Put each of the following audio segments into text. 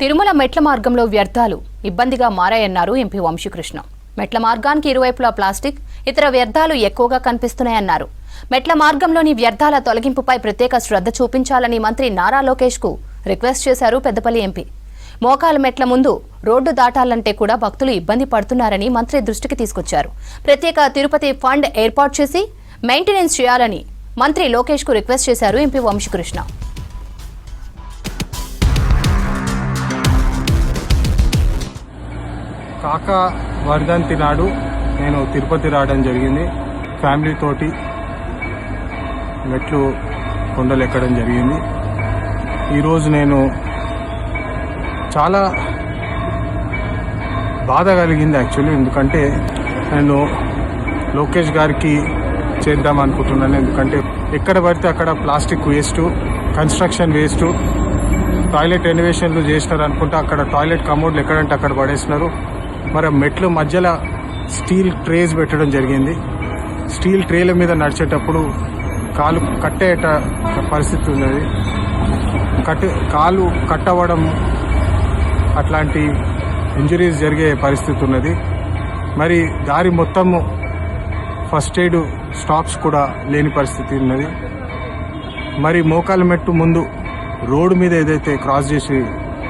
తిరుమల మెట్ల మార్గంలో వ్యర్థాలు ఇబ్బందిగా మారాయన్నారు ఎంపీ వంశీకృష్ణ. మెట్ల మార్గానికి ఇరువైపులా ప్లాస్టిక్, ఇతర వ్యర్థాలు ఎక్కువగా కనిపిస్తున్నాయన్నారు. మెట్ల మార్గంలోని వ్యర్థాల తొలగింపుపై ప్రత్యేక శ్రద్ధ చూపించాలని మంత్రి నారా లోకేష్ కు రిక్వెస్ట్ చేశారు పెద్దపల్లి ఎంపీ. మోకాల మెట్ల ముందు రోడ్డు దాటాలంటే కూడా భక్తులు ఇబ్బంది పడుతున్నారని మంత్రి దృష్టికి తీసుకొచ్చారు. ప్రత్యేక తిరుపతి ఫండ్ ఏర్పాటు చేసి మెయింటెనెన్స్ చేయాలని మంత్రి లోకేష్ కు రిక్వెస్ట్ చేశారు ఎంపీ వంశీకృష్ణ. కాక వర్ధంతి నాడు నేను తిరుపతి రావడం జరిగింది. ఫ్యామిలీ తోటి మెట్లు కొండలు ఎక్కడం జరిగింది. ఈరోజు నేను చాలా బాధ కలిగింది యాక్చువల్లీ. ఎందుకంటే నేను లోకేష్ గారికి చేద్దాం అనుకుంటున్నాను. ఎందుకంటే ఎక్కడ పడితే అక్కడ plastic waste, construction waste, toilet రెనోవేషన్లు చేసినారు అనుకుంటే అక్కడ టాయిలెట్ కమోడ్లు ఎక్కడంటే అక్కడ పడేసినారు. మరి మెట్లు మధ్యలో స్టీల్ ట్రేస్ పెట్టడం జరిగింది. స్టీల్ ట్రేల మీద నడిచేటప్పుడు కాలు కట్టేట పరిస్థితి ఉన్నది. కాలు కట్టవడం అట్లాంటి ఇంజరీస్ జరిగే పరిస్థితి ఉన్నది. మరి దారి మొత్తము ఫస్ట్ ఎయిడ్ స్టాప్స్ కూడా లేని పరిస్థితి ఉన్నది. మరి మోకాల మెట్టు ముందు రోడ్డు మీద ఏదైతే క్రాస్ చేసి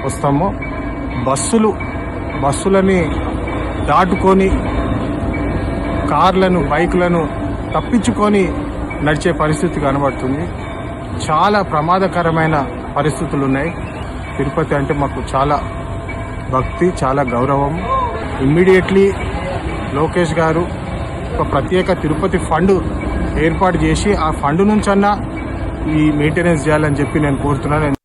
వస్తామో బస్సులని దాటుకొని కార్లను, బైకులను తప్పించుకొని నడిచే పరిస్థితి కనబడుతుంది. చాలా ప్రమాదకరమైన పరిస్థితులు ఉన్నాయి. తిరుపతి అంటే మాకు చాలా భక్తి, చాలా గౌరవం. ఇమ్మీడియట్లీ లోకేష్ గారు ఒక ప్రత్యేక తిరుపతి ఫండ్ ఏర్పాటు చేసి ఆ ఫండ్ నుంచన్నా ఈ మెయింటెనెన్స్ చేయాలని చెప్పి నేను కోరుతున్నాను.